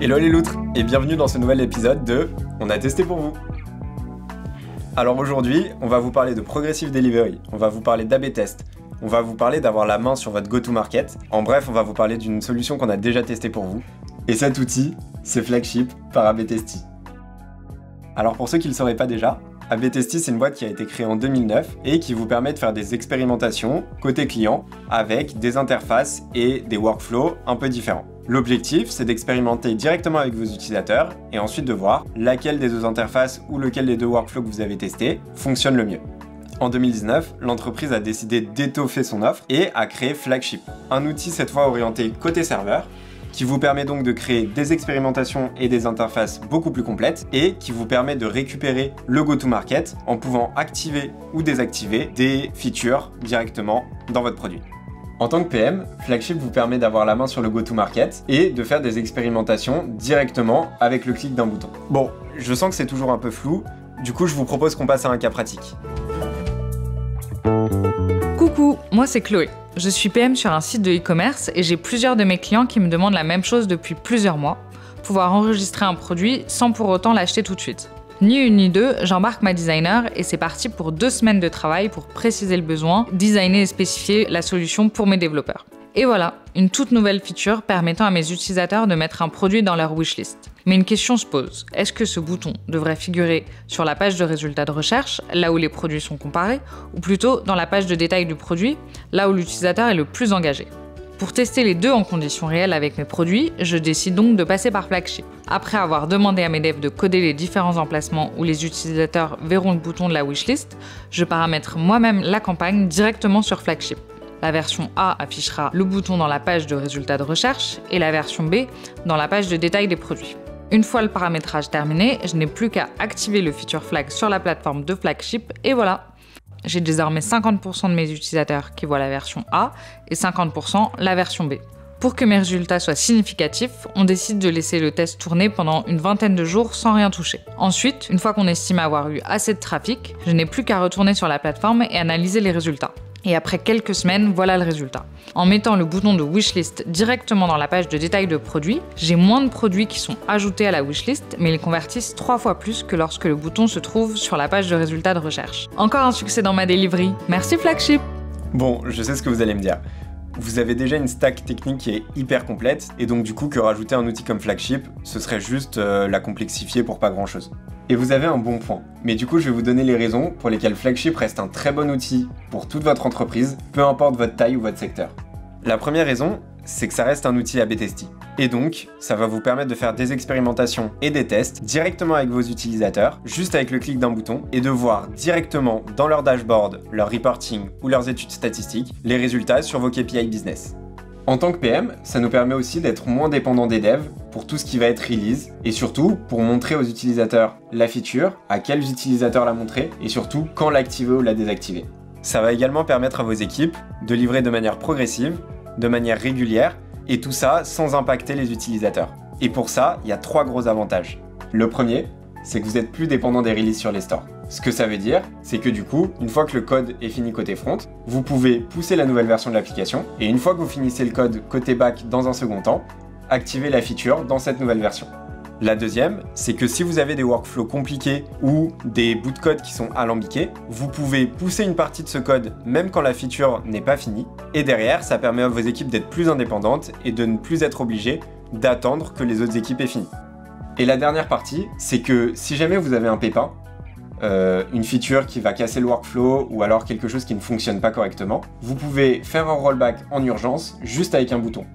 Hello les loutres et bienvenue dans ce nouvel épisode de On a testé pour vous. Alors aujourd'hui, on va vous parler de Progressive Delivery, on va vous parler d'A/B test, on va vous parler d'avoir la main sur votre go-to-market. En bref, on va vous parler d'une solution qu'on a déjà testée pour vous. Et cet outil, c'est Flagship par A/B Testy. Alors pour ceux qui ne le sauraient pas déjà, A/B Testy, c'est une boîte qui a été créée en 2009 et qui vous permet de faire des expérimentations côté client avec des interfaces et des workflows un peu différents. L'objectif, c'est d'expérimenter directement avec vos utilisateurs et ensuite de voir laquelle des deux interfaces ou lequel des deux workflows que vous avez testé fonctionne le mieux. En 2019, l'entreprise a décidé d'étoffer son offre et a créé Flagship, un outil cette fois orienté côté serveur, qui vous permet donc de créer des expérimentations et des interfaces beaucoup plus complètes et qui vous permet de récupérer le go-to-market en pouvant activer ou désactiver des features directement dans votre produit. En tant que PM, Flagship vous permet d'avoir la main sur le go-to-market et de faire des expérimentations directement avec le clic d'un bouton. Bon, je sens que c'est toujours un peu flou, du coup je vous propose qu'on passe à un cas pratique. Coucou, moi c'est Chloé. Je suis PM sur un site de e-commerce et j'ai plusieurs de mes clients qui me demandent la même chose depuis plusieurs mois, pouvoir enregistrer un produit sans pour autant l'acheter tout de suite. Ni une ni deux, j'embarque ma designer et c'est parti pour 2 semaines de travail pour préciser le besoin, designer et spécifier la solution pour mes développeurs. Et voilà, une toute nouvelle feature permettant à mes utilisateurs de mettre un produit dans leur wishlist. Mais une question se pose, est-ce que ce bouton devrait figurer sur la page de résultats de recherche, là où les produits sont comparés, ou plutôt dans la page de détail du produit, là où l'utilisateur est le plus engagé? Pour tester les deux en conditions réelles avec mes produits, je décide donc de passer par Flagship. Après avoir demandé à mes devs de coder les différents emplacements où les utilisateurs verront le bouton de la wishlist, je paramètre moi-même la campagne directement sur Flagship. La version A affichera le bouton dans la page de résultats de recherche et la version B dans la page de détail des produits. Une fois le paramétrage terminé, je n'ai plus qu'à activer le feature flag sur la plateforme de Flagship et voilà! J'ai désormais 50% de mes utilisateurs qui voient la version A et 50% la version B. Pour que mes résultats soient significatifs, on décide de laisser le test tourner pendant une vingtaine de jours sans rien toucher. Ensuite, une fois qu'on estime avoir eu assez de trafic, je n'ai plus qu'à retourner sur la plateforme et analyser les résultats. Et après quelques semaines, voilà le résultat. En mettant le bouton de wishlist directement dans la page de détail de produits, j'ai moins de produits qui sont ajoutés à la wishlist, mais ils convertissent 3 fois plus que lorsque le bouton se trouve sur la page de résultats de recherche. Encore un succès dans ma delivery. Merci Flagship! Bon, je sais ce que vous allez me dire. Vous avez déjà une stack technique qui est hyper complète, et donc du coup que rajouter un outil comme Flagship, ce serait juste la complexifier pour pas grand chose. Et vous avez un bon point, mais du coup je vais vous donner les raisons pour lesquelles Flagship reste un très bon outil pour toute votre entreprise, peu importe votre taille ou votre secteur. La première raison, c'est que ça reste un outil A/B Testy. Et donc, ça va vous permettre de faire des expérimentations et des tests directement avec vos utilisateurs, juste avec le clic d'un bouton, et de voir directement dans leur dashboard, leur reporting ou leurs études statistiques, les résultats sur vos KPI business. En tant que PM, ça nous permet aussi d'être moins dépendant des devs pour tout ce qui va être release, et surtout pour montrer aux utilisateurs la feature, à quels utilisateurs la montrer, et surtout quand l'activer ou la désactiver. Ça va également permettre à vos équipes de livrer de manière progressive, de manière régulière, et tout ça sans impacter les utilisateurs. Et pour ça, il y a 3 gros avantages. Le premier, c'est que vous êtes plus dépendant des releases sur les stores. Ce que ça veut dire, c'est que du coup, une fois que le code est fini côté front, vous pouvez pousser la nouvelle version de l'application, et une fois que vous finissez le code côté back dans un second temps, activer la feature dans cette nouvelle version. La deuxième, c'est que si vous avez des workflows compliqués ou des bouts de code qui sont alambiqués, vous pouvez pousser une partie de ce code même quand la feature n'est pas finie, et derrière, ça permet à vos équipes d'être plus indépendantes et de ne plus être obligées d'attendre que les autres équipes aient fini. Et la dernière partie, c'est que si jamais vous avez un pépin, une feature qui va casser le workflow ou alors quelque chose qui ne fonctionne pas correctement, vous pouvez faire un rollback en urgence juste avec un bouton.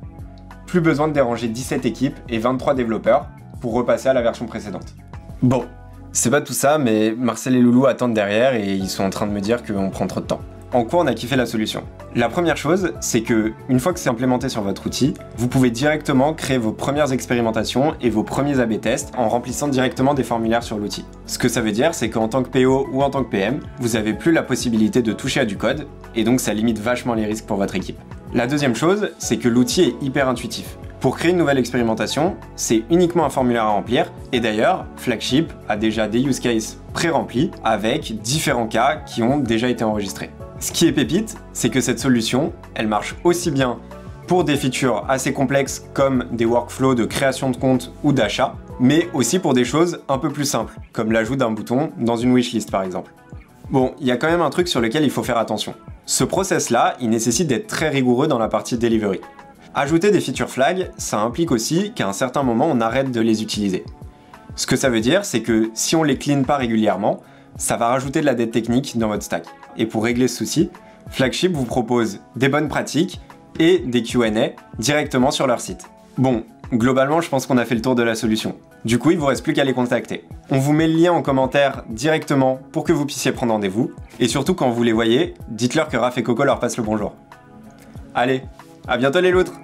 Plus besoin de déranger 17 équipes et 23 développeurs pour repasser à la version précédente. Bon, c'est pas tout ça, mais Marcel et Loulou attendent derrière et ils sont en train de me dire qu'on prend trop de temps. En quoi on a kiffé la solution? La première chose, c'est que une fois que c'est implémenté sur votre outil, vous pouvez directement créer vos premières expérimentations et vos premiers A/B tests en remplissant directement des formulaires sur l'outil. Ce que ça veut dire, c'est qu'en tant que PO ou en tant que PM, vous n'avez plus la possibilité de toucher à du code, et donc ça limite vachement les risques pour votre équipe. La deuxième chose, c'est que l'outil est hyper intuitif. Pour créer une nouvelle expérimentation, c'est uniquement un formulaire à remplir, et d'ailleurs, Flagship a déjà des use cases pré-remplis avec différents cas qui ont déjà été enregistrés. Ce qui est pépite, c'est que cette solution, elle marche aussi bien pour des features assez complexes comme des workflows de création de compte ou d'achat, mais aussi pour des choses un peu plus simples, comme l'ajout d'un bouton dans une wishlist par exemple. Bon, il y a quand même un truc sur lequel il faut faire attention. Ce process-là, il nécessite d'être très rigoureux dans la partie delivery. Ajouter des feature flags, ça implique aussi qu'à un certain moment, on arrête de les utiliser. Ce que ça veut dire, c'est que si on les clean pas régulièrement, ça va rajouter de la dette technique dans votre stack. Et pour régler ce souci, Flagship vous propose des bonnes pratiques et des Q&A directement sur leur site. Bon, globalement, je pense qu'on a fait le tour de la solution. Du coup, il vous reste plus qu'à les contacter. On vous met le lien en commentaire directement pour que vous puissiez prendre rendez-vous. Et surtout, quand vous les voyez, dites-leur que Raph et Coco leur passent le bonjour. Allez, à bientôt les loutres!